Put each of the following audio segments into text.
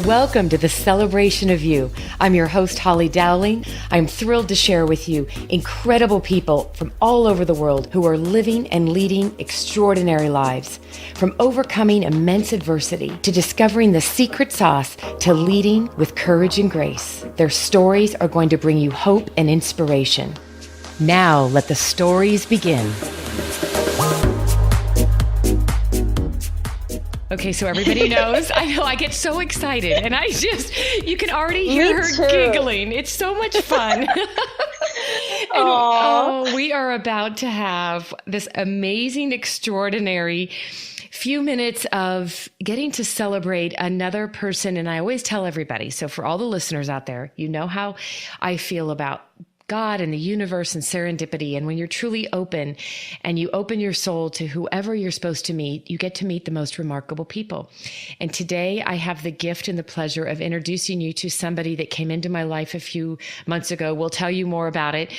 Welcome to the Celebration of You. I'm your host, Holly Dowling. I'm thrilled to share with you incredible people from all over the world who are living and leading extraordinary lives. From overcoming immense adversity to discovering the secret sauce to leading with courage and grace. Their stories are going to bring you hope and inspiration. Now, let the stories begin. Okay, so everybody knows. I know I get so excited, and you can already hear her giggling. It's so much fun. We are about to have this amazing, extraordinary few minutes of getting to celebrate another person. And I always tell everybody, so for all the listeners out there, you know how I feel about God and the universe and serendipity. And when you're truly open and you open your soul to whoever you're supposed to meet, you get to meet the most remarkable people. And today I have the gift and the pleasure of introducing you to somebody that came into my life a few months ago. We'll tell you more about it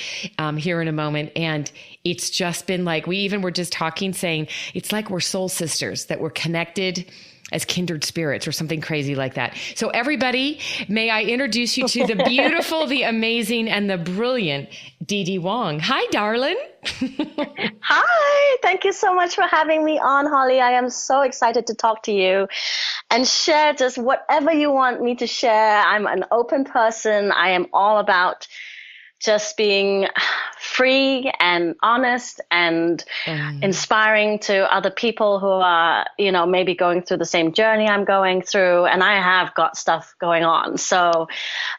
here in a moment. And it's just been like, we even were just talking, saying it's like we're soul sisters, that we're connected as kindred spirits or something crazy like that. So everybody, may I introduce you to the beautiful, the amazing, and the brilliant Didi Wong. Hi, darling. Hi, thank you so much for having me on, Holly. I am so excited to talk to you and share just whatever you want me to share. I'm an open person. I am all about just being free and honest and inspiring to other people who are, maybe going through the same journey I'm going through. And I have got stuff going on. So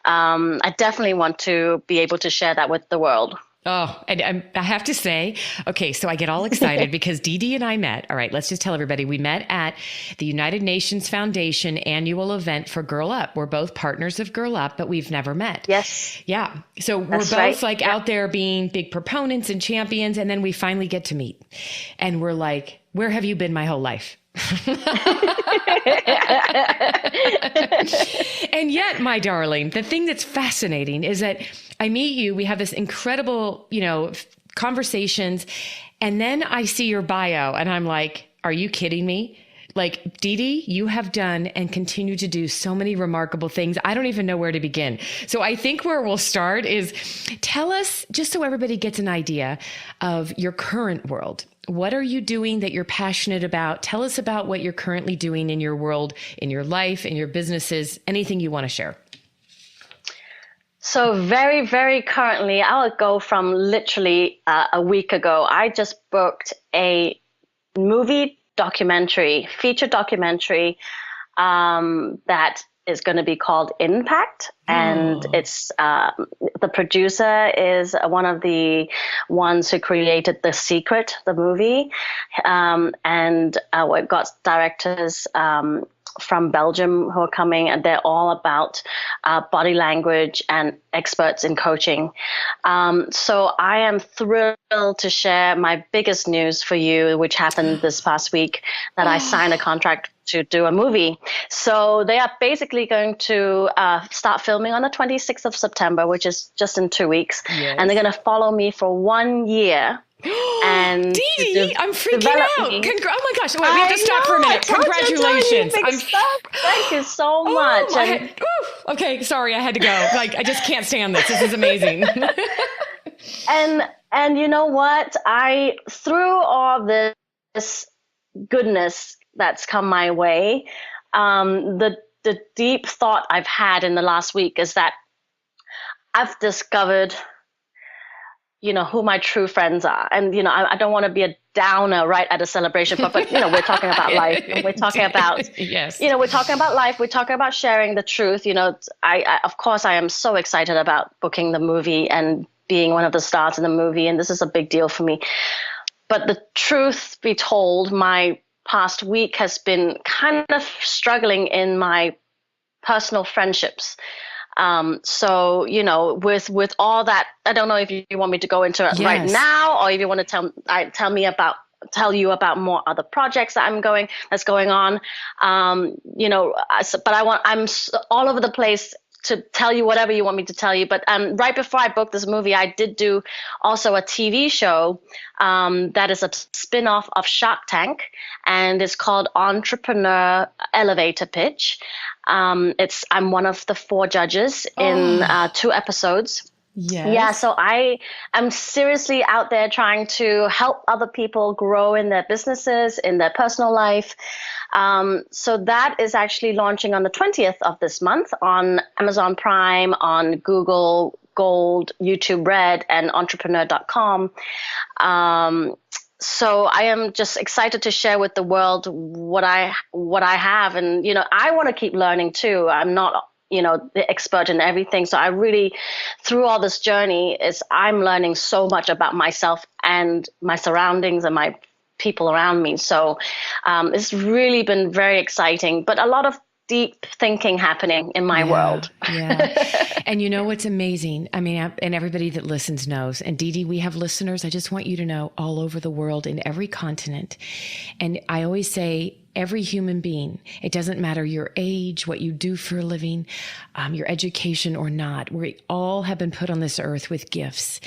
I definitely want to be able to share that with the world. Oh, and I have to say, okay, so I get all excited because Didi and I met. All right, let's just tell everybody. We met at the United Nations Foundation annual event for Girl Up. We're both partners of Girl Up, but we've never met. Yes. Yeah. So we're both out there being big proponents and champions. And then we finally get to meet. And we're like, where have you been my whole life? And yet, my darling, the thing that's fascinating is that I meet you, we have this incredible, conversations, and then I see your bio and I'm like, are you kidding me? Like, Didi, you have done and continue to do so many remarkable things. I don't even know where to begin. So I think where we'll start is tell us, just so everybody gets an idea of your current world. What are you doing that you're passionate about? Tell us about what you're currently doing in your world, in your life, in your businesses, anything you want to share. So very, very currently, I would go from literally a week ago. I just booked a feature documentary that is going to be called Impact. And it's the producer is one of the ones who created The Secret, the movie. And we've got directors from Belgium who are coming, and they're all about body language and experts in coaching. So I am thrilled to share my biggest news for you, which happened this past week, that I signed a contract to do a movie. So they are basically going to start filming on the 26th of September, which is just in 2 weeks. Yes. And they're going to follow me for 1 year. And Didi, I'm freaking out. Oh my gosh. Wait, we have to stop for a minute. Congratulations. Thank you so much. Okay, sorry, I had to go. Like, I just can't stand this. This is amazing. And you know what? Through all this goodness that's come my way, the deep thought I've had in the last week is that I've discovered who my true friends are. And, I don't want to be a downer right at a celebration, but we're talking about life. And we're talking about, yes. We're talking about life. We're talking about sharing the truth. Of course, I am so excited about booking the movie and being one of the stars in the movie. And this is a big deal for me. But the truth be told, my past week has been kind of struggling in my personal friendships. So, with all that, I don't know if you want me to go into it right now, or if you want to tell you about more other projects that's going on. But I'm all over the place to tell you whatever you want me to tell you. But right before I booked this movie, I did do also a TV show that is a spin-off of Shark Tank, and it's called Entrepreneur Elevator Pitch. I'm one of the 4 judges in Oh, 2 episodes. Yeah, yes. so I am seriously out there trying to help other people grow in their businesses, in their personal life. So that is actually launching on the 20th of this month on Amazon Prime, on Google Gold, YouTube Red, and entrepreneur.com. Um, so I am just excited to share with the world what I have, and I want to keep learning too. I'm not the expert in everything, so I really, through all this journey, is I'm learning so much about myself and my surroundings and my people around me. So it's really been very exciting, but a lot of deep thinking happening in my Yeah, world. yeah. And you know what's amazing? I mean, and everybody that listens knows. And Didi, we have listeners, I just want you to know, all over the world, in every continent. And I always say, every human being, it doesn't matter your age, what you do for a living, your education or not, we all have been put on this earth with gifts.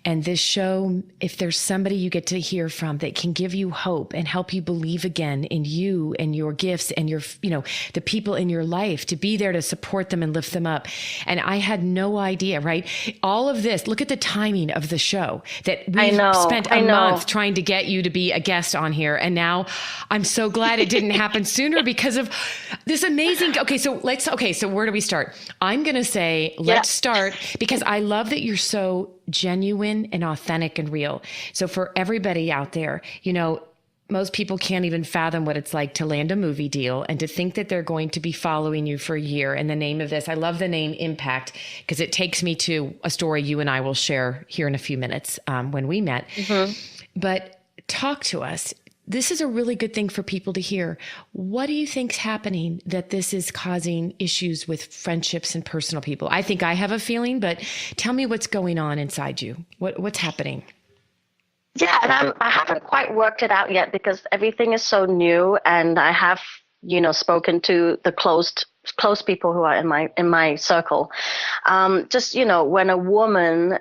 And this show, if there's somebody you get to hear from that can give you hope and help you believe again in you and your gifts and your, the people in your life, to be there to support them and lift them up. And I had no idea, right? All of this, look at the timing of the show, that we've spent a I know. month trying to get you to be a guest on here. And now I'm so glad it didn't happen sooner because of this amazing. So where do we start? I'm going to say, let's start, because I love that you're so genuine and authentic and real. So for everybody out there, most people can't even fathom what it's like to land a movie deal and to think that they're going to be following you for a year. And the name of this, I love the name Impact, because it takes me to a story you and I will share here in a few minutes when we met. Mm-hmm. But talk to us. This is a really good thing for people to hear. What do you think's happening that this is causing issues with friendships and personal people? I think I have a feeling, but tell me what's going on inside you. What's happening? Yeah, and I haven't quite worked it out yet because everything is so new, and I have, spoken to the close people who are in my circle. Just when a woman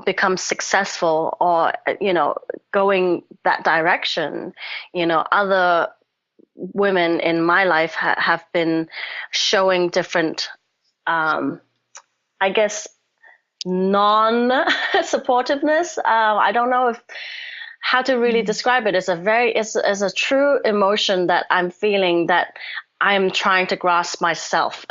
becomes successful, or going that direction, other women in my life have been showing different, I guess, non-supportiveness. I don't know how to really describe it. It's a true emotion that I'm feeling, that I'm trying to grasp myself.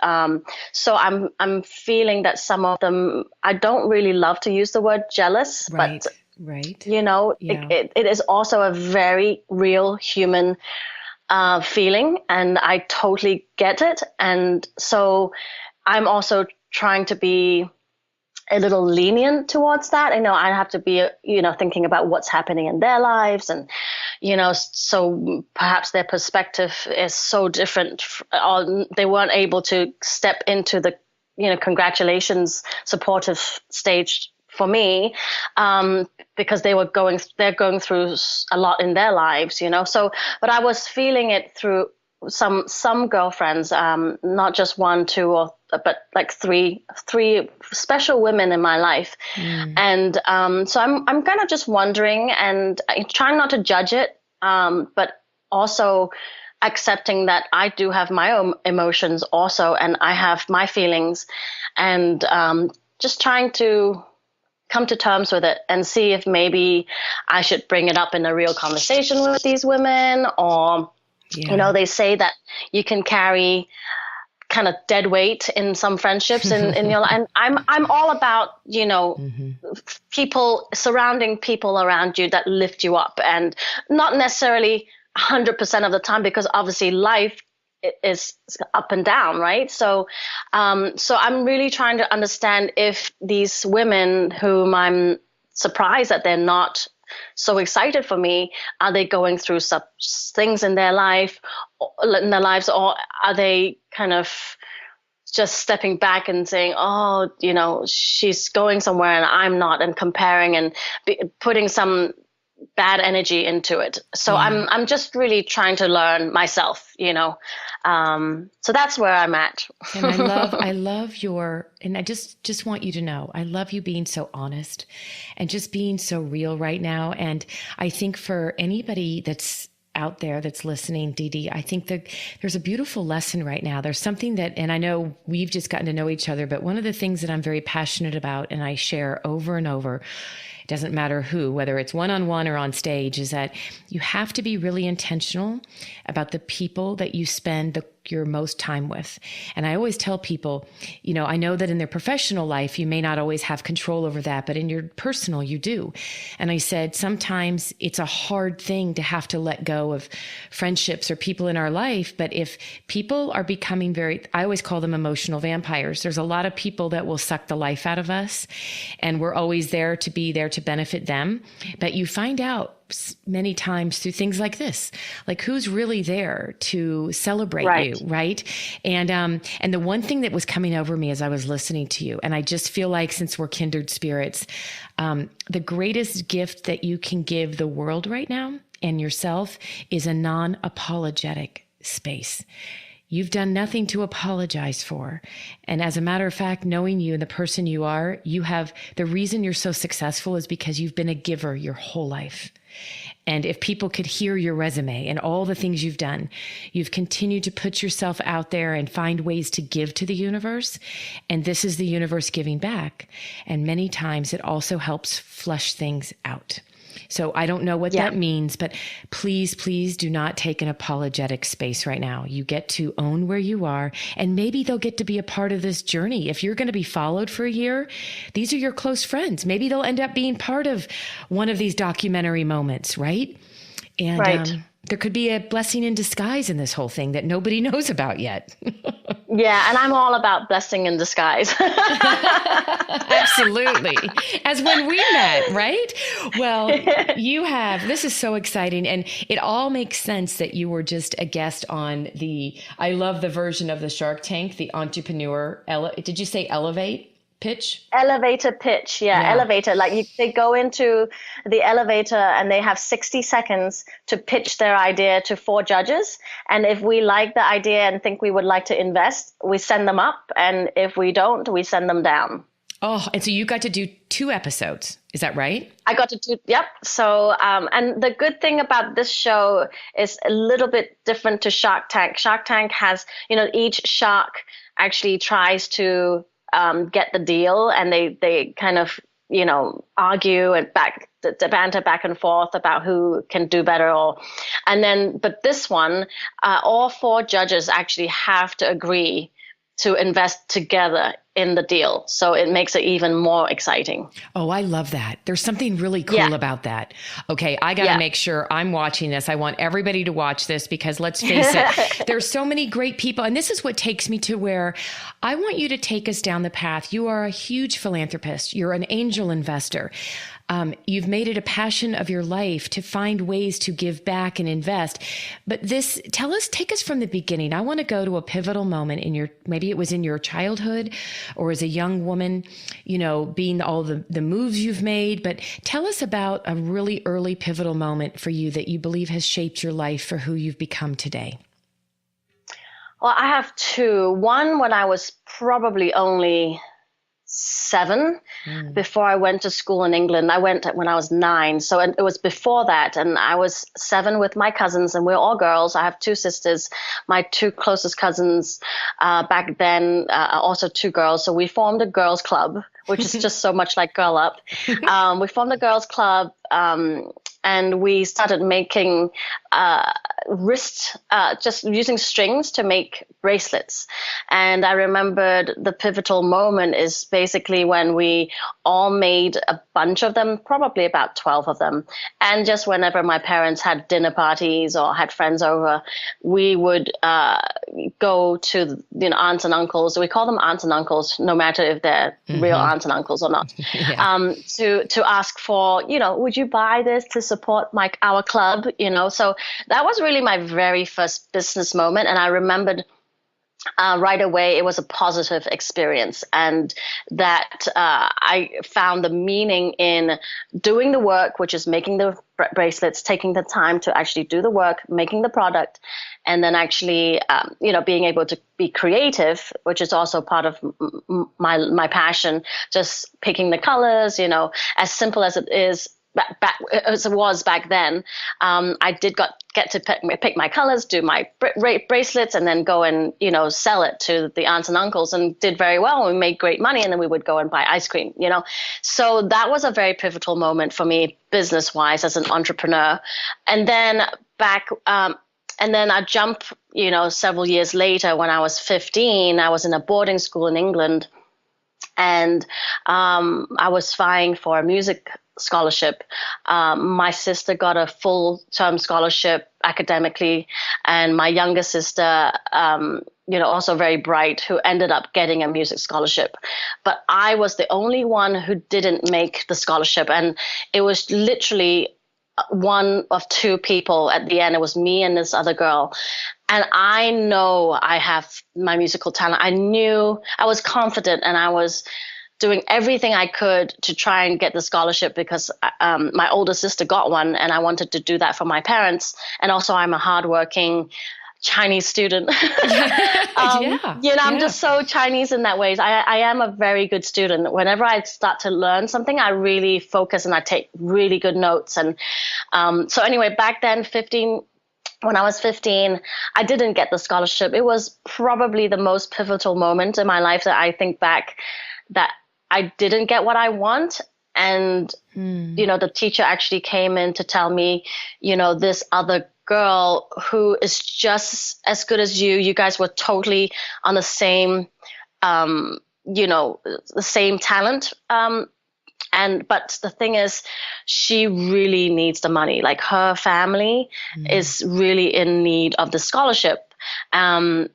So I'm feeling that some of them, I don't really love to use the word jealous, but Right. Yeah. it is also a very real human feeling, and I totally get it. And so I'm also trying to be a little lenient towards that. I know I have to be, thinking about what's happening in their lives, and, so perhaps their perspective is so different, or they weren't able to step into the, congratulations supportive stage for me, because they're going through a lot in their lives, so, but I was feeling it through some girlfriends, not just one, two, but like three special women in my life. And so I'm kind of just wondering, and trying not to judge it, but also accepting that I do have my own emotions also, and I have my feelings, and just trying to come to terms with it and see if maybe I should bring it up in a real conversation with these women, or they say that you can carry kind of dead weight in some friendships in your life. And I'm all about, surrounding people around you that lift you up, and not necessarily 100% of the time, because obviously life is up and down, right? So I'm really trying to understand if these women whom I'm surprised that they're not so excited for me, are they going through such things in their lives, or are they kind of just stepping back and saying, oh, she's going somewhere and I'm not, and comparing and putting some bad energy into it. So I'm just really trying to learn myself, so that's where I'm at. And I love and I just want you to know, I love you being so honest and just being so real right now. And I think for anybody that's out there that's listening, Didi, I think that there's a beautiful lesson right now. There's something that, and I know we've just gotten to know each other, but one of the things that I'm very passionate about and I share over and over, it doesn't matter who, whether it's one-on-one or on stage, is that you have to be really intentional about the people that you spend your most time with. And I always tell people, I know that in their professional life, you may not always have control over that, but in your personal, you do. And I said, sometimes it's a hard thing to have to let go of friendships or people in our life. But if people are becoming I always call them emotional vampires. There's a lot of people that will suck the life out of us, and we're always there to benefit them. But you find out many times through things like this, like who's really there to celebrate you, right? And the one thing that was coming over me as I was listening to you, and I just feel like since we're kindred spirits, the greatest gift that you can give the world right now and yourself is a non-apologetic space. You've done nothing to apologize for. And as a matter of fact, knowing you and the person you are, the reason you're so successful is because you've been a giver your whole life. And if people could hear your resume and all the things you've done, you've continued to put yourself out there and find ways to give to the universe. And this is the universe giving back. And many times it also helps flush things out. So I don't know what that means, but please, please do not take an apologetic space right now. You get to own where you are, and maybe they'll get to be a part of this journey. If you're going to be followed for a year, these are your close friends. Maybe they'll end up being part of one of these documentary moments, right? And there could be a blessing in disguise in this whole thing that nobody knows about yet. Yeah, and I'm all about blessing in disguise. Absolutely. As when we met, right? Well, this is so exciting. And it all makes sense that you were just a guest on I love the version of the Shark Tank, the entrepreneur, did you say Elevate? Pitch? Elevator pitch. Yeah. Elevator. They go into the elevator and they have 60 seconds to pitch their idea to 4 judges. And if we like the idea and think we would like to invest, we send them up. And if we don't, we send them down. Oh, and so you got to do 2 episodes. Is that right? I got to do, yep. So, and the good thing about this show is a little bit different to Shark Tank. Shark Tank has, each shark actually tries to get the deal, and they kind of argue and banter back and forth about who can do better, but this one, all 4 judges actually have to agree to invest together in the deal. So it makes it even more exciting. Oh, I love that. There's something really cool about that. Okay, I got to make sure I'm watching this. I want everybody to watch this because let's face it, there's so many great people. And this is what takes me to where I want you to take us down the path. You are a huge philanthropist. You're an angel investor. You've made it a passion of your life to find ways to give back and invest. But take us from the beginning. I want to go to a pivotal moment maybe it was in your childhood or as a young woman, being all the moves you've made. But tell us about a really early pivotal moment for you that you believe has shaped your life for who you've become today. Well, I have 2. One, when I was probably only 7 before I went to school in England. I went when I was 9. So it was before that. And I was 7 with my cousins, and we're all girls. I have 2 sisters. My 2 closest cousins back then, also 2 girls. So we formed a girls club, which is just so much like Girl Up. We formed a girls club. And we started making just using strings to make bracelets. And I remembered the pivotal moment is basically when we all made a bunch of them, probably about 12 of them. And just whenever my parents had dinner parties or had friends over, we would go to aunts and uncles. We call them aunts and uncles, no matter if they're real aunts and uncles or not. To ask for, would you buy this to support our club? So that was really my very first business moment, and I remembered right away it was a positive experience, and that I found the meaning in doing the work, which is making the bracelets, taking the time to actually do the work, making the product, and then actually being able to be creative, which is also part of my passion, just picking the colors, as simple as it is. back as it was back then. I did get to pick my colors, do my bracelets, and then go and sell it to the aunts and uncles, and did very well. We made great money, and then we would go and buy ice cream. So that was a very pivotal moment for me, business wise, as an entrepreneur. And then and then I jump, several years later, when I was 15, I was in a boarding school in England, and I was vying for a music scholarship. My sister got a full-term scholarship academically, and my younger sister, also very bright, who ended up getting a music scholarship. But I was the only one who didn't make the scholarship, and it was literally one of two people at the end. It was me and this other girl. And I know I have my musical talent. I was confident, and I was doing everything I could to try and get the scholarship, because my older sister got one, and I wanted to do that for my parents. And also, I'm a hardworking Chinese student. I'm just so Chinese in that ways. I am a very good student. Whenever I start to learn something, I really focus and I take really good notes. And so anyway, back then, when I was 15, I didn't get the scholarship. It was probably the most pivotal moment in my life that I think back, that I didn't get what I want. And, the teacher actually came in to tell me, this other girl who is just as good as you guys were totally on the same, the same talent. But the thing is, she really needs the money. Like, her family is really in need of the scholarship.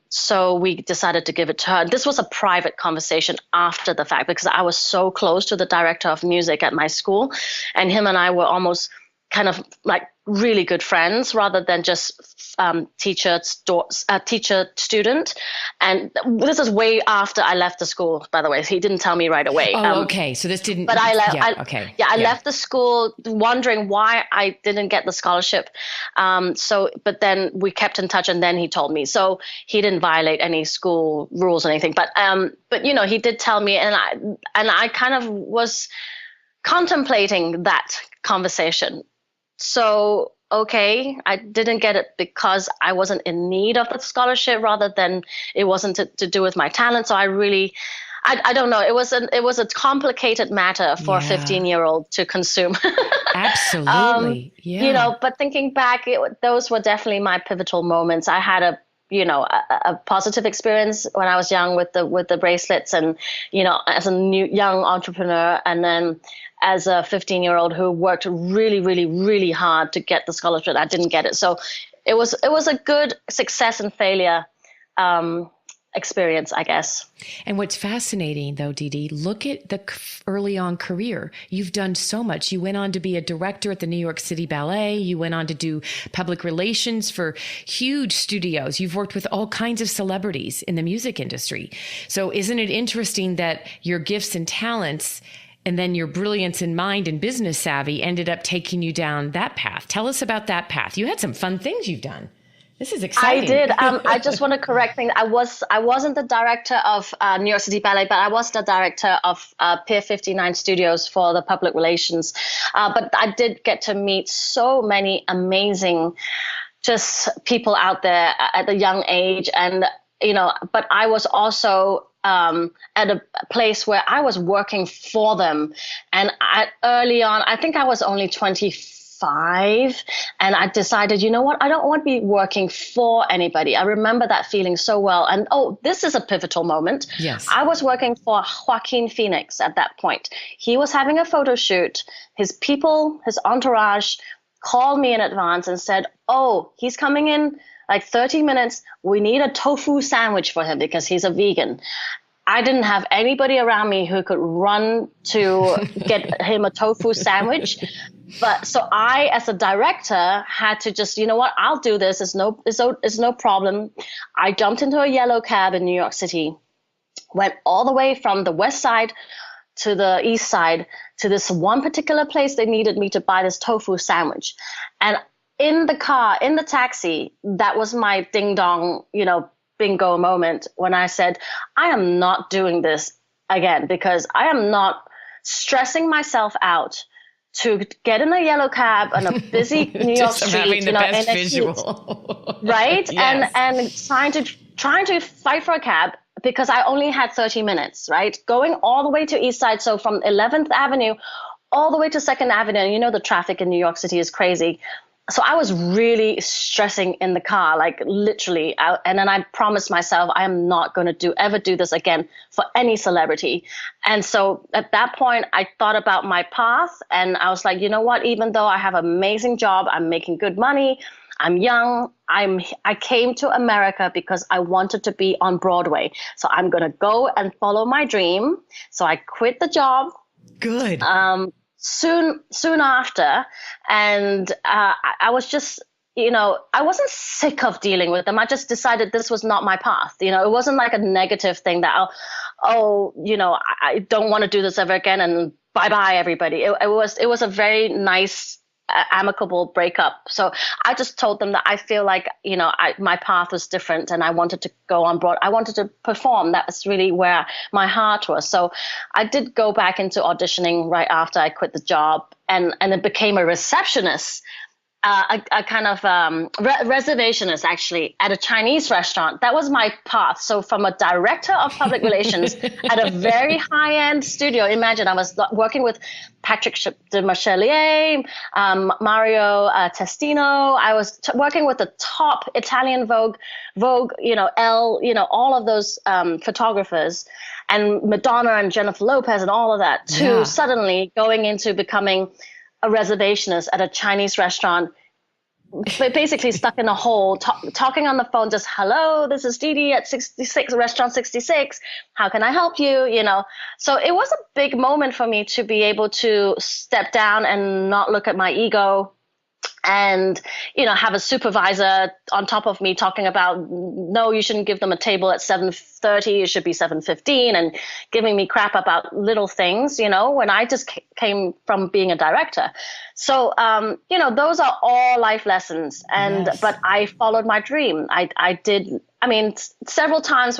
So we decided to give it to her. This was a private conversation after the fact, because I was so close to the director of music at my school, and him and I were almost kind of like really good friends, rather than just teacher student. And this is way after I left the school, by the way. He didn't tell me right away. Okay. So this didn't. But I left. I left the school wondering why I didn't get the scholarship. But then we kept in touch, and then he told me. So he didn't violate any school rules or anything. But he did tell me, and I kind of was contemplating that conversation. So, okay, I didn't get it because I wasn't in need of the scholarship, rather than it wasn't to do with my talent. So I don't know. It was a complicated matter for a 15-year-old to consume. Absolutely. But thinking back, those were definitely my pivotal moments. I had a positive experience when I was young with the bracelets, and, as a young entrepreneur, and then as a 15-year-old who worked really, really, really hard to get the scholarship. I didn't get it. So it was a good success and failure experience, I guess. And what's fascinating, though, Didi, look at the early on career. You've done so much. You went on to be a director at the New York City Ballet. You went on to do public relations for huge studios. You've worked with all kinds of celebrities in the music industry. So isn't it interesting that your gifts and talents, and then your brilliance in mind and business savvy, ended up taking you down that path? Tell us about that path. You had some fun things you've done. This is exciting. I did. I just want to correct things. I wasn't the director of New York City Ballet, but I was the director of Pier 59 Studios for the public relations. But I did get to meet so many amazing just people out there at a young age. And, but I was also at a place where I was working for them. And early on, I think I was only 25, and I decided, you know what, I don't want to be working for anybody. I remember that feeling so well. And this is a pivotal moment. Yes. I was working for Joaquin Phoenix at that point. He was having a photo shoot. His people, his entourage called me in advance and said, he's coming in like 30 minutes. We need a tofu sandwich for him because he's a vegan. I didn't have anybody around me who could run to get him a tofu sandwich. But so I, as a director, had to just, you know what, I'll do this. It's no problem. I jumped into a yellow cab in New York City, went all the way from the west side to the east side to this one particular place they needed me to buy this tofu sandwich. And in the car, in the taxi, that was my ding dong, bingo moment when I said, I am not doing this again, because I am not stressing myself out to get in a yellow cab on a busy New York Just street, having the best in a heat, visual. right? Yes. And trying to fight for a cab because I only had 30 minutes, right? Going all the way to East Side, so from 11th Avenue all the way to 2nd Avenue. And you know the traffic in New York City is crazy. So I was really stressing in the car, like literally. And then I promised myself I am not going to ever do this again for any celebrity. And so at that point, I thought about my path, and I was like, you know what? Even though I have an amazing job, I'm making good money, I'm young, I came to America because I wanted to be on Broadway. So I'm going to go and follow my dream. So I quit the job. Good. Soon after, and I was just, I wasn't sick of dealing with them. I just decided this was not my path. It wasn't like a negative thing that I don't want to do this ever again and bye bye everybody. It was a very nice, amicable breakup. So I just told them that I feel like my path was different, and I wanted to go on broad. I wanted to perform. That was really where my heart was. So I did go back into auditioning right after I quit the job, and it became a receptionist. A kind of reservationist, actually, at a Chinese restaurant. That was my path. So from a director of public relations at a very high-end studio, imagine I was working with Patrick de Marchelier, Mario Testino. I was working with the top Italian Vogue, Elle, all of those photographers, and Madonna and Jennifer Lopez and all of that, to suddenly going into becoming a reservationist at a Chinese restaurant, basically stuck in a hole, talking on the phone, just, hello, this is Didi at 66, restaurant 66. How can I help you? So it was a big moment for me to be able to step down and not look at my ego, and have a supervisor on top of me talking about, no, you shouldn't give them a table at 7:30, it should be 7:15, and giving me crap about little things, when I just came from being a director. So those are all life lessons, and but I followed my dream. I did, several times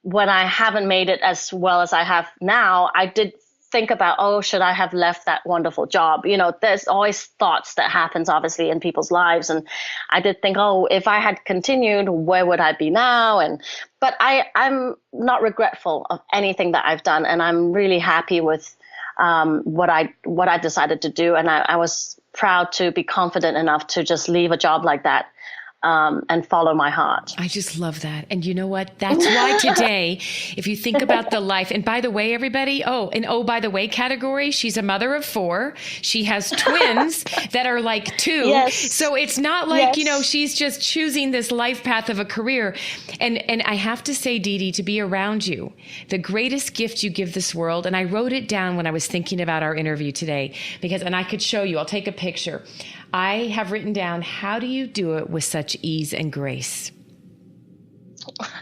when I haven't made it as well as I have now, I did think about, should I have left that wonderful job? There's always thoughts that happens obviously in people's lives. And I did think, if I had continued, where would I be now? But I'm not regretful of anything that I've done. And I'm really happy with what I decided to do. And I was proud to be confident enough to just leave a job like that. And follow my heart. I just love that. And you know what? That's why today, if you think about the life, and by the way, everybody, by the way category, she's a mother of 4. She has twins that are like 2. Yes. So it's not like, she's just choosing this life path of a career. And I have to say, Didi, to be around you, the greatest gift you give this world, and I wrote it down when I was thinking about our interview today, and I could show you, I'll take a picture. I have written down, how do you do it with such ease and grace?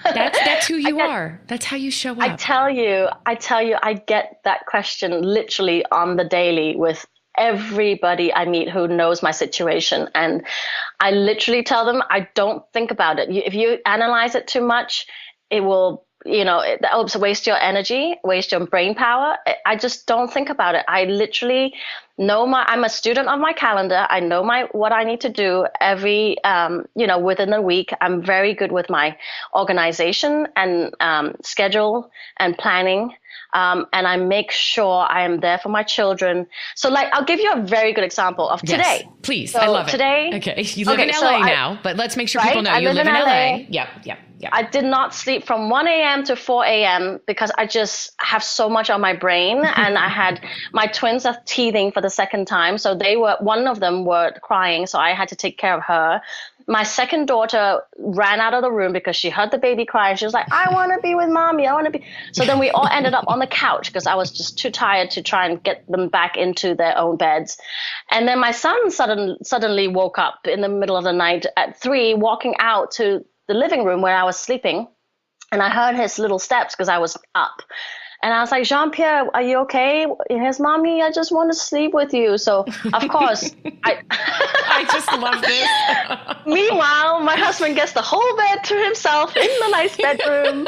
That's who you are. That's how you show up. I tell you, I get that question literally on the daily with everybody I meet who knows my situation. And I literally tell them, I don't think about it. If you analyze it too much, it will that will waste your energy, waste your brain power. I just don't think about it. I literally know I'm a student of my calendar. I know what I need to do every, within a week. I'm very good with my organization and schedule and planning. And I make sure I am there for my children. So I'll give you a very good example of today. Please. So I love it. Today. Okay. You live in LA now, but let's make sure people know you live in LA. Yep. I did not sleep from 1 a.m. to 4 a.m. because I just have so much on my brain. And I had my twins are teething for the second time. So one of them were crying. So I had to take care of her. My second daughter ran out of the room because she heard the baby cry. And she was like, I want to be with mommy. I want to be. So then we all ended up on the couch because I was just too tired to try and get them back into their own beds. And then my son suddenly woke up in the middle of the night at 3, walking out to the living room where I was sleeping. And I heard his little steps because I was up. And I was like, Jean-Pierre, are you okay? And his mommy, I just want to sleep with you. So, of course, I just love this. Meanwhile, my husband gets the whole bed to himself in the nice bedroom.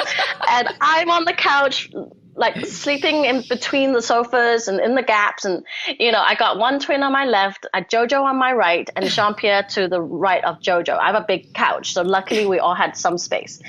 And I'm on the couch, like sleeping in between the sofas and in the gaps. And, I got one twin on my left, a Jojo on my right, and Jean-Pierre to the right of Jojo. I have a big couch. So luckily we all had some space.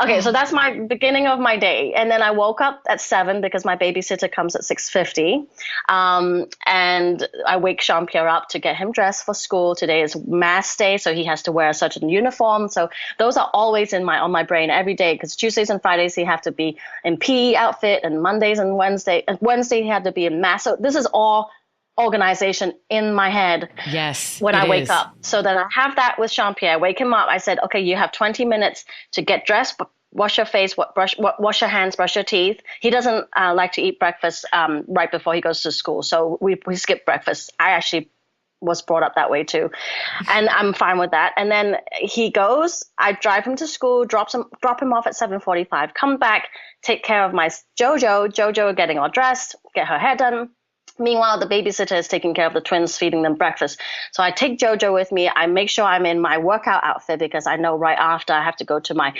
Okay, so that's my beginning of my day. And then I woke up at 7 because my babysitter comes at 6:50. And I wake Jean-Pierre up to get him dressed for school. Today is mass day, so he has to wear a certain uniform. So those are always on my brain every day, because Tuesdays and Fridays he have to be in PE outfit, and Mondays and Wednesday he had to be in mass. So this is all organization in my head. Yes, when I wake up. So then I have that with Jean-Pierre. Wake him up. I said, okay, you have 20 minutes to get dressed, wash your face, wash your hands, brush your teeth. He doesn't like to eat breakfast right before he goes to school. So we skip breakfast. I actually was brought up that way too. And I'm fine with that. And then he goes, I drive him to school, drop him off at 7:45, come back, take care of my Jojo getting all dressed, get her hair done. Meanwhile, the babysitter is taking care of the twins, feeding them breakfast. So I take Jojo with me. I make sure I'm in my workout outfit because I know right after I have to go to my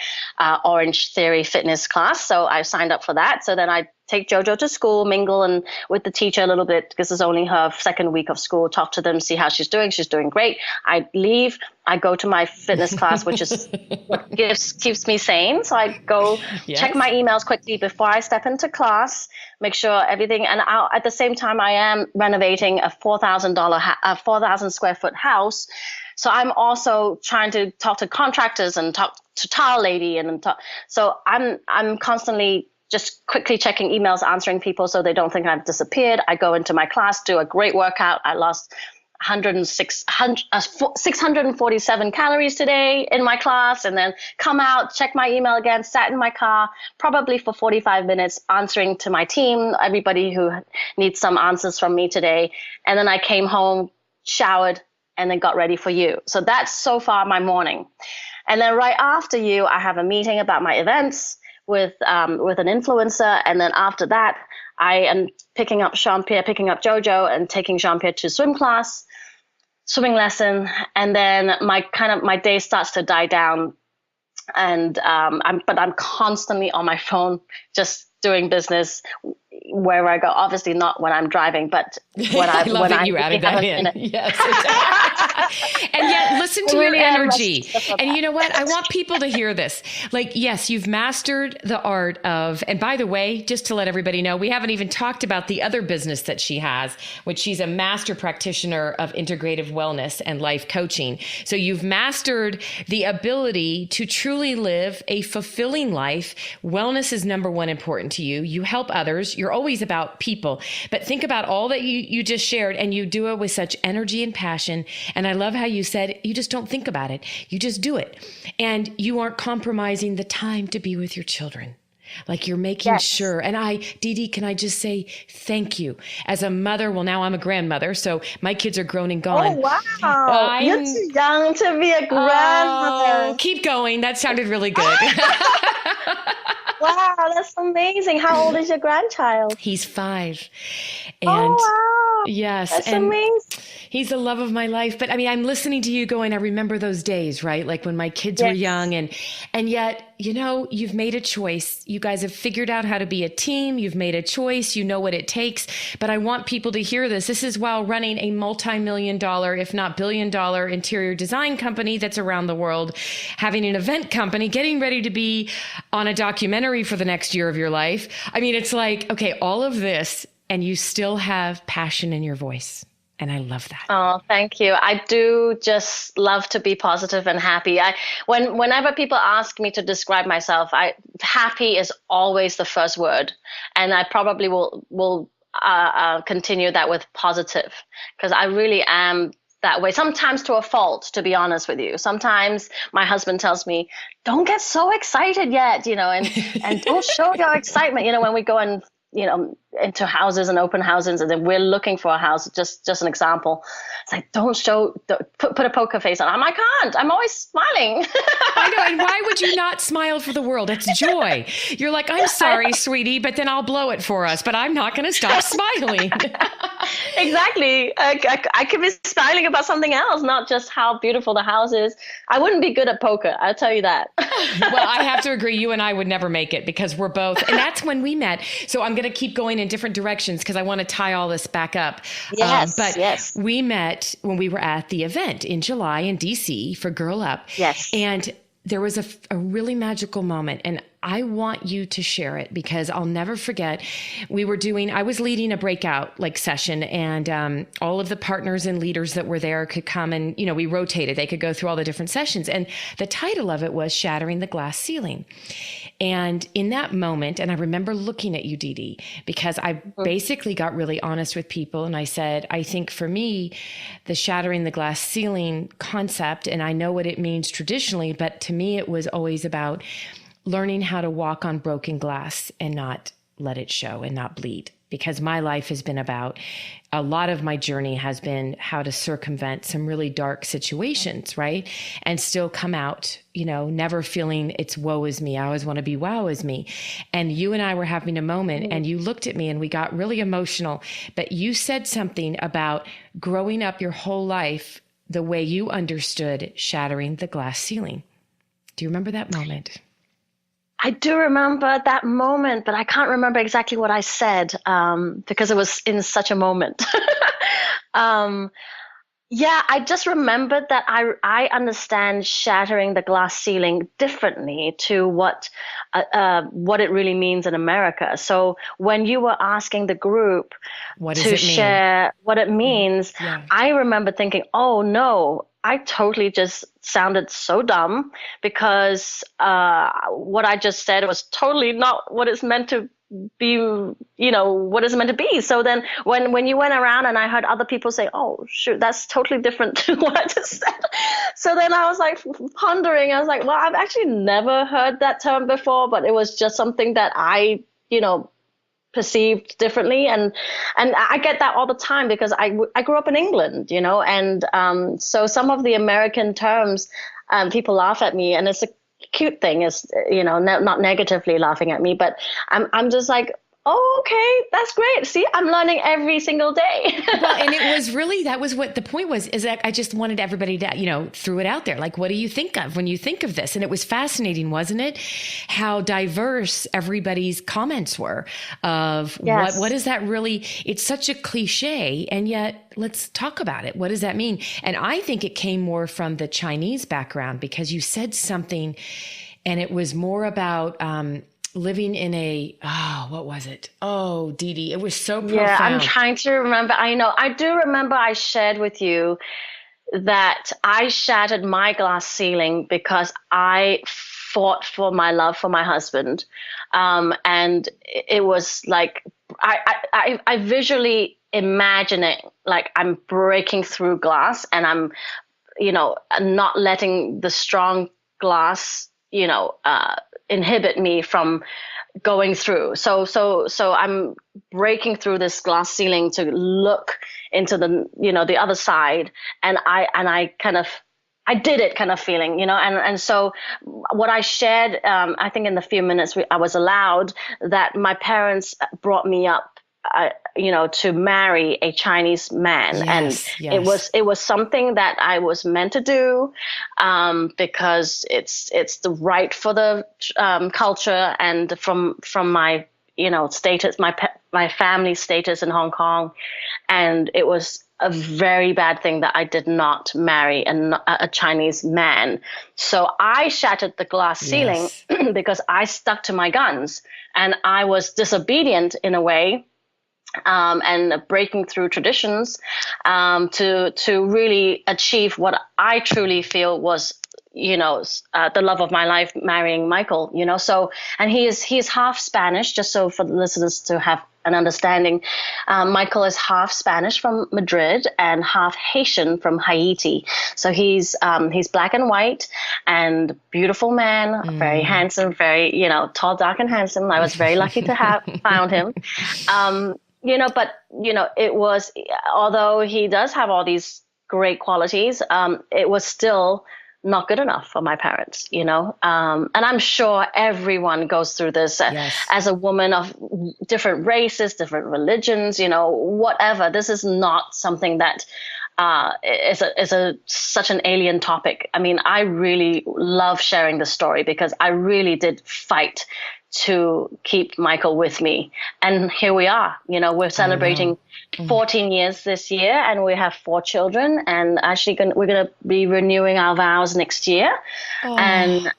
Orange Theory fitness class. So I signed up for that. So then I take Jojo to school, mingle and with the teacher a little bit because it's only her second week of school, talk to them, see how she's doing. She's doing great. I leave. I go to my fitness class, which is what keeps me sane. So I go check my emails quickly before I step into class, make sure everything. And at the same time, I am renovating a $4,000 square foot house. So I'm also trying to talk to contractors and talk to tile lady so I'm constantly just quickly checking emails, answering people so they don't think I've disappeared. I go into my class, do a great workout. I lost 647 calories today in my class, and then come out, check my email again, sat in my car, probably for 45 minutes answering to my team, everybody who needs some answers from me today. And then I came home, showered, and then got ready for you. So that's so far my morning. And then right after you, I have a meeting about my events with an influencer. And then after that, I am picking up Jean-Pierre, picking up Jojo and taking Jean-Pierre to swimming lesson. And then my day starts to die down. And I'm constantly on my phone, just doing business wherever I go. Obviously not when I'm driving, but when I love that you added that in. Yes. And yet listen to your energy. And you know what? I want people to hear this. Like, yes, you've mastered the art of, and by the way, just to let everybody know, we haven't even talked about the other business that she has, which she's a master practitioner of integrative wellness and life coaching. So you've mastered the ability to truly live a fulfilling life. Wellness is number one important to you. You help others. You're always about people, but think about all that you just shared, and you do it with such energy and passion. And I love how you said, you just don't think about it. You just do it. And you aren't compromising the time to be with your children. Like you're making sure. And Didi, can I just say thank you as a mother? Well, now I'm a grandmother, so my kids are grown and gone. Oh, wow. You're too young to be a grandmother. Oh, keep going. That sounded really good. Wow, that's amazing. How old is your grandchild? He's 5. And wow. Yes. That's amazing. He's the love of my life. But I mean, I'm listening to you going, I remember those days, right? Like when my kids were young and yet, you've made a choice. You guys have figured out how to be a team. You've made a choice. You know what it takes. But I want people to hear this. This is while running a multi-million-dollar, if not billion-dollar interior design company that's around the world, having an event company, getting ready to be on a documentary for the next year of your life. I mean, it's like, okay, all of this, and you still have passion in your voice. And I love that. Oh, thank you. I do just love to be positive and happy. Whenever people ask me to describe myself, happy is always the first word. And I probably will continue that with positive, because I really am that way. Sometimes to a fault, to be honest with you. Sometimes my husband tells me, don't get so excited yet, and don't show your excitement, when we go and into houses and open houses, and then we're looking for a house. Just an example. It's like, put a poker face on. I can't. I'm always smiling. I know. And why would you not smile for the world? It's joy. You're like, I'm sorry, sweetie, but then I'll blow it for us. But I'm not going to stop smiling. Exactly. I could be smiling about something else, not just how beautiful the house is. I wouldn't be good at poker, I'll tell you that. Well, I have to agree. You and I would never make it because we're both, and that's when we met. So I'm going to keep going in different directions because I want to tie all this back up. Yes, But yes, we met when we were at the event in July in DC for Girl Up. yes. And there was a really magical moment. And I want you to share it because I'll never forget. I was leading a breakout like session, and all of the partners and leaders that were there could come, and, we rotated. They could go through all the different sessions. And the title of it was Shattering the Glass Ceiling. And in that moment, and I remember looking at you, Didi, because I basically got really honest with people. And I said, I think for me, the shattering the glass ceiling concept, and I know what it means traditionally, but to me, it was always about learning how to walk on broken glass and not let it show and not bleed. Because my life has been about, a lot of my journey has been how to circumvent some really dark situations, right? And still come out, never feeling it's woe is me. I always want to be wow is me. And you and I were having a moment, and you looked at me and we got really emotional. But you said something about growing up your whole life the way you understood shattering the glass ceiling. Do you remember that moment? I do remember that moment, but I can't remember exactly what I said because it was in such a moment. um, yeah, I just remembered that I understand shattering the glass ceiling differently to what it really means in America. So when you were asking the group What does to it mean? share what it means, Yeah. I remember thinking, oh no, I totally just sounded so dumb because what I just said was totally not what it's meant to be, what it's meant to be. So then when you went around and I heard other people say, oh, shoot, that's totally different to what I just said. So then I was like pondering. I was like, well, I've actually never heard that term before, but it was just something that I, perceived differently, and I get that all the time because I grew up in England, and so some of the American terms, people laugh at me, and it's a cute thing, is not negatively laughing at me, but I'm just like, oh, okay, that's great. See, I'm learning every single day. Well, and that was what the point was, is that I just wanted everybody to, threw it out there. Like, what do you think of when you think of this? And it was fascinating, wasn't it? How diverse everybody's comments were of Yes. what does that really, it's such a cliche, and yet let's talk about it. What does that mean? And I think it came more from the Chinese background because you said something, and it was more about, living in what was it? Oh, Didi, it was so profound. Yeah, I'm trying to remember. I do remember I shared with you that I shattered my glass ceiling because I fought for my love for my husband. And it was like, I visually imagining like I'm breaking through glass, and I'm, not letting the strong glass, inhibit me from going through. So I'm breaking through this glass ceiling to look into the other side, and I did it kind of feeling, and so what I shared, I think in the few minutes I was allowed, that my parents brought me up, to marry a Chinese man. Yes, and yes. it was something that I was meant to do, because it's the right for the culture, and from my status, my family status in Hong Kong, and it was a very bad thing that I did not marry a Chinese man. So I shattered the glass ceiling because I stuck to my guns, and I was disobedient in a way, and breaking through traditions, to really achieve what I truly feel was, the love of my life, marrying Michael. So, and he's half Spanish, just so for the listeners to have an understanding. Michael is half Spanish from Madrid and half Haitian from Haiti. So he's black and white, and beautiful man, very handsome, very tall, dark, and handsome. I was very lucky to have found him. But it was, although he does have all these great qualities, it was still not good enough for my parents, and I'm sure everyone goes through this Yes. as a woman of different races, different religions, whatever. This is not something that is such an alien topic. I mean, I really love sharing the story because I really did fight to keep Michael with me. And here we are, we're celebrating 14 years this year, and we have 4 children, and actually we're going to be renewing our vows next year. Oh. And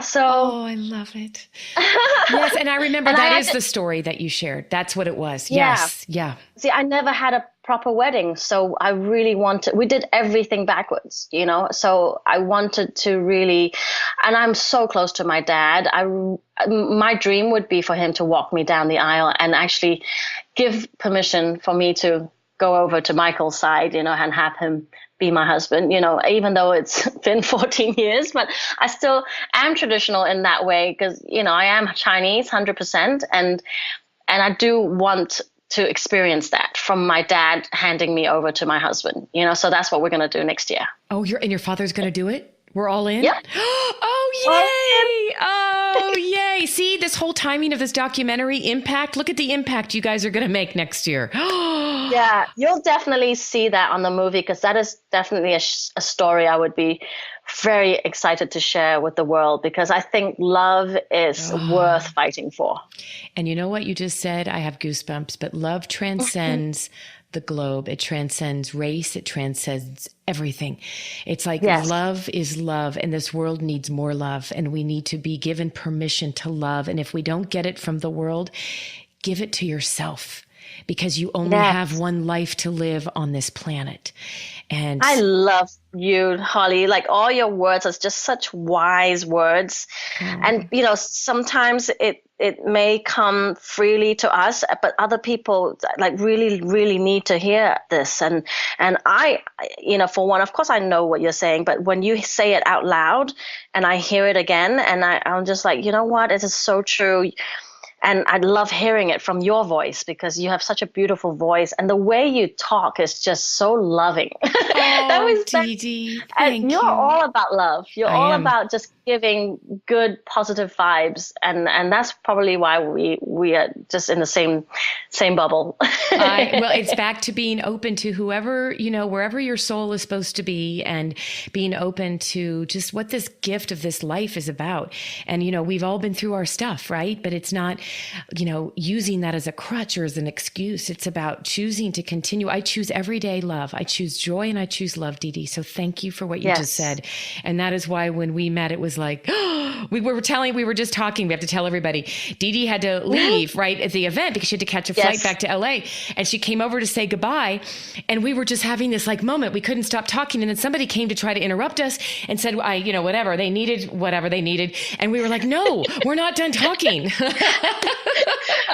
so. Oh, I love it. Yes. And I remember that is the story that you shared. That's what it was. Yes. Yeah. See, I never had a proper wedding. So I really we did everything backwards, so I wanted to really, and I'm so close to my dad. My dream would be for him to walk me down the aisle and actually give permission for me to go over to Michael's side, and have him be my husband, even though it's been 14 years, but I still am traditional in that way because, I am Chinese 100%. And I do want to experience that from my dad handing me over to my husband, so that's what we're going to do next year. Oh, your father's going to do it? We're all in? Yep. Oh, yay. Oh, yay. See, this whole timing of this documentary impact, look at the impact you guys are going to make next year. Yeah, you'll definitely see that on the movie because that is definitely a story I would be very excited to share with the world because I think love is worth fighting for. And you know what you just said? I have goosebumps, but love transcends the globe. It transcends race. It transcends everything. It's like love is love, and this world needs more love, and we need to be given permission to love. And if we don't get it from the world, give it to yourself. Because you only have one life to live on this planet. And I love you, Holly. Like all your words are just such wise words. And, sometimes it may come freely to us, but other people like really, really need to hear this. And I, for one, of course, I know what you're saying, but when you say it out loud and I hear it again, and I'm just like, you know what? It is so true. And I love hearing it from your voice because you have such a beautiful voice. And the way you talk is just so loving. Oh, Didi, thank you. You're all about love. You're all about just giving good, positive vibes. And that's probably why we are just in the same bubble. Well, it's back to being open to whoever, wherever your soul is supposed to be and being open to just what this gift of this life is about. And, we've all been through our stuff, right? But it's not, using that as a crutch or as an excuse. It's about choosing to continue. I choose everyday love. I choose joy and I choose love, Didi. So thank you for what you just said. And that is why when we met, it was like, we were just talking, we have to tell everybody, Didi had to leave right at the event because she had to catch a flight back to LA, and she came over to say goodbye. And we were just having this like moment. We couldn't stop talking. And then somebody came to try to interrupt us and said, whatever they needed. And we were like, no, we're not done talking.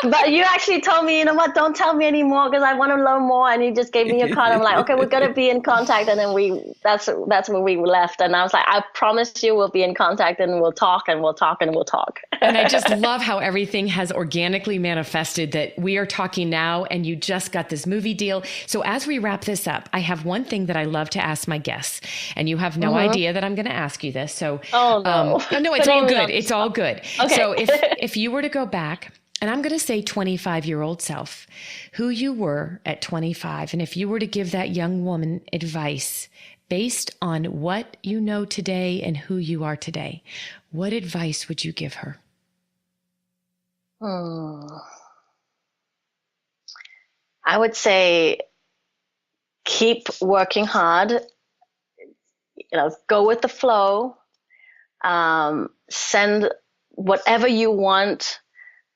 But you actually told me, you know what, don't tell me anymore because I want to learn more. And you just gave me your card. I'm like, okay, we're going to be in contact. And then that's when we left. And I was like, I promise you we'll be in contact and we'll talk and we'll talk and we'll talk. And I just love how everything has organically manifested, that we are talking now and you just got this movie deal. So as we wrap this up, I have one thing that I love to ask my guests, and you have no idea that I'm going to ask you this. So, no, it's all good. It's all good. Okay. So if you were to go back, and I'm going to say 25-year-old self, who you were at 25, and if you were to give that young woman advice based on what you know today and who you are today, what advice would you give her? I would say keep working hard, go with the flow, send whatever you want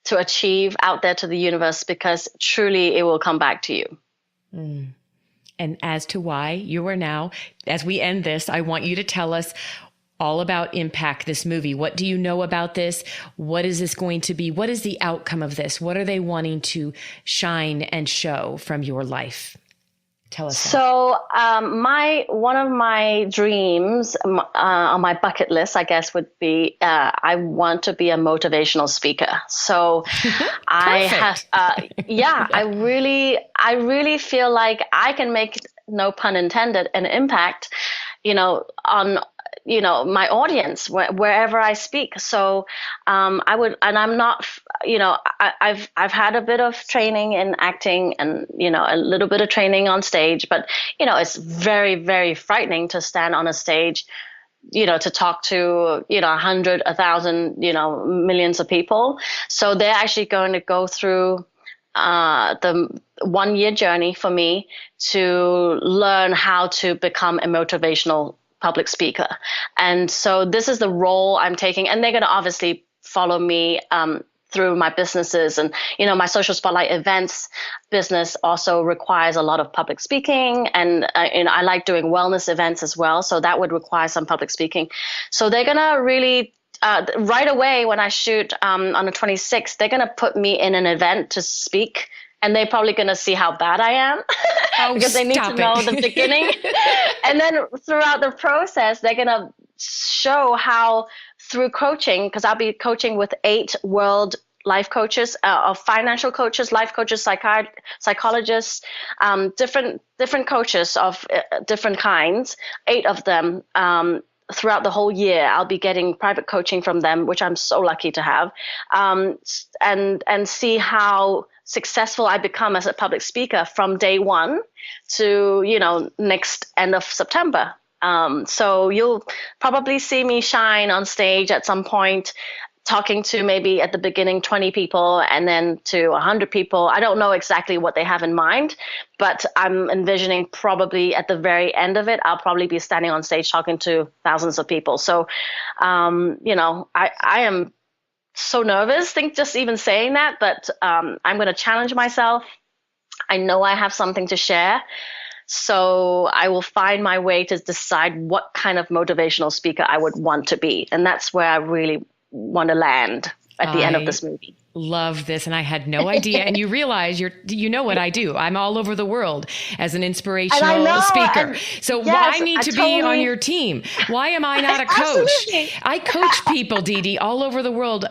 to achieve out there to the universe, because truly it will come back to you. And as to why you are now, as we end this, I want you to tell us all about Impact, this movie. What do you know about this? What is this going to be? What is the outcome of this? What are they wanting to shine and show from your life? Tell us. So one of my dreams on my bucket list, I guess, would be I want to be a motivational speaker. So I really feel like I can make, no pun intended, an impact, on my audience wherever I speak. So I'm not, I've had a bit of training in acting and, a little bit of training on stage, but, it's very, very frightening to stand on a stage, to talk to, 100, 1,000, millions of people. So they're actually going to go through the 1 year journey for me to learn how to become a motivational public speaker. And so this is the role I'm taking. And they're going to obviously follow me through my businesses. And, my social spotlight events business also requires a lot of public speaking. And, I like doing wellness events as well. So that would require some public speaking. So they're going to really right away when I shoot on the 26th, they're going to put me in an event to speak. And they're probably going to see how bad I am because they need to know the beginning. And then throughout the process, they're going to show how through coaching, because I'll be coaching with 8 world life coaches, of financial coaches, life coaches, psychologists, different coaches of different kinds, 8 of them. Throughout the whole year, I'll be getting private coaching from them, which I'm so lucky to have, and see how successful I become as a public speaker from day one to, next end of September. So you'll probably see me shine on stage at some point, talking to maybe at the beginning 20 people and then to 100 people. I don't know exactly what they have in mind, but I'm envisioning probably at the very end of it, I'll probably be standing on stage talking to thousands of people. So, I am so nervous, just even saying that, but I'm going to challenge myself. I know I have something to share. So I will find my way to decide what kind of motivational speaker I would want to be. And that's where I really want to land at the end of this movie. Love this. And I had no idea. And you realize you know what I do. I'm all over the world as an inspirational speaker. So why need to be on your team? Why am I not a coach? I coach people, Didi, all over the world.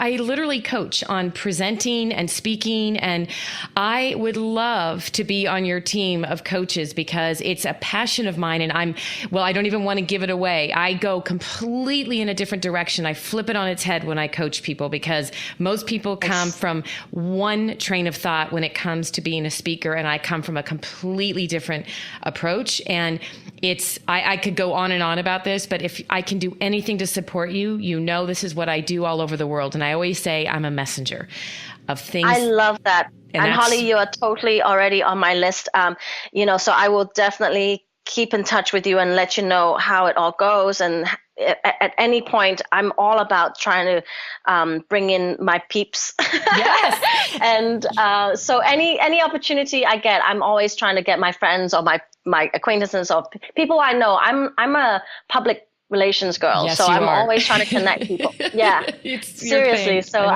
I literally coach on presenting and speaking. And I would love to be on your team of coaches because it's a passion of mine. And I don't even want to give it away. I go completely in a different direction. I flip it on its head when I coach people because most people come from one train of thought when it comes to being a speaker, and I come from a completely different approach. And I could go on and on about this, but if I can do anything to support you, this is what I do all over the world. And I always say I'm a messenger of things. I love that. And Holly, you are totally already on my list. So I will definitely keep in touch with you and let you know how it all goes. And at any point, I'm all about trying to bring in my peeps. Yes. And so any opportunity I get, I'm always trying to get my friends or my acquaintances or people I know. I'm a public relations girl, yes, so I'm are. always trying to connect people. Yeah, seriously. So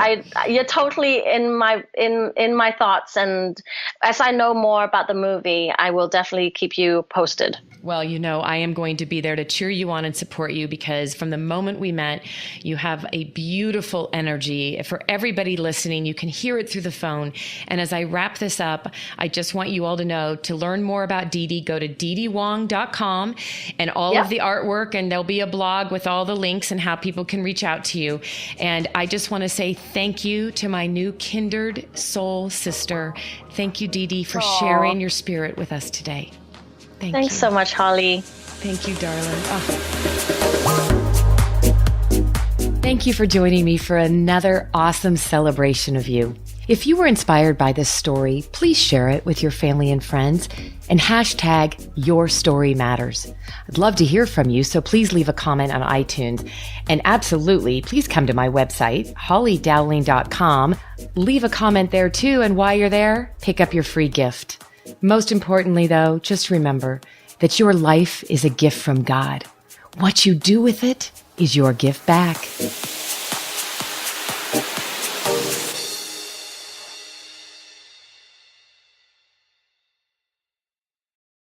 you're totally in my thoughts, and as I know more about the movie, I will definitely keep you posted. Well, I am going to be there to cheer you on and support you because from the moment we met, you have a beautiful energy. For everybody listening, you can hear it through the phone. And as I wrap this up, I just want you all to know to learn more about Didi, go to didiwong.com and all of the artwork, and there'll be a blog with all the links and how people can reach out to you. And I just want to say thank you to my new kindred soul sister. Thank you, Didi, for sharing your spirit with us today. Thanks so much, Holly. Thank you, darling. Thank you for joining me for another awesome celebration of you. If you were inspired by this story, please share it with your family and friends and hashtag Your Story Matters. I'd love to hear from you, so please leave a comment on iTunes. And absolutely, please come to my website, hollydowling.com. Leave a comment there too, and while you're there, pick up your free gift. Most importantly, though, just remember that your life is a gift from God. What you do with it is your gift back.